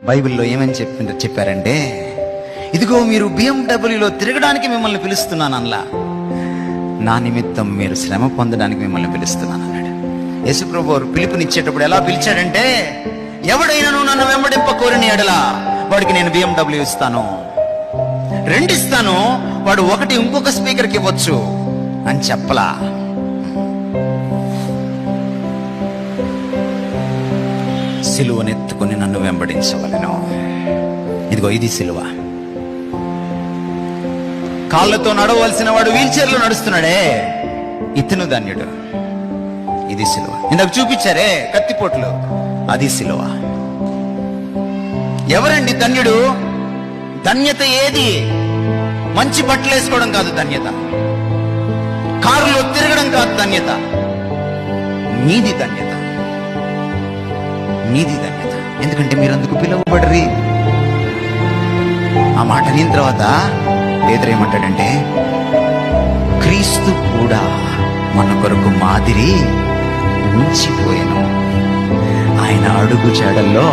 బైబిల్లో ఏమని చెప్పారంటే, ఇదిగో మీరు BMW తిరగడానికి మిమ్మల్ని పిలుస్తున్నాను అనలా, నా నిమిత్తం మీరు శ్రమ పొందడానికి మిమ్మల్ని పిలుస్తున్నాను అన్నాడు. యేసుప్రభు వారు పిలుపునిచ్చేటప్పుడు ఎలా పిలిచాడంటే, ఎవడైనాను నన్ను వెంబడింప కోరిన ఎడలా వాడికి నేను BMW ఇస్తాను, 2 ఇస్తాను, వాడు 1 ఇంకొక స్పీకర్కి ఇవ్వచ్చు అని చెప్పలా. సిలువనెత్తుకుని నన్ను వెంబడించవలెను. ఇదిగో ఇది సిలువ. కాళ్ళతో నడవలసిన వాడు వీల్ చైర్లో నడుస్తున్నాడే, ఇతను ధన్యుడు. ఇది సిలువ. ఇందాక చూపించారే కత్తిపోట్లు, అది సిలువ. ఎవరండి ధన్యుడు? ధన్యత ఏది? మంచి బట్టలు వేసుకోవడం కాదు ధన్యత, కారులో తిరగడం కాదు ధన్యత. మీది ధన్యత, మీది ధన్యత. ఎందుకంటే మీరు అందుకు పిలువబడరి. ఆ మాట విన్న తర్వాత పేతురు ఏమంటాడంటే, క్రీస్తు కూడా మన కొరకు మాదిరి ఉంచిపోయాను, ఆయన అడుగు జాడల్లో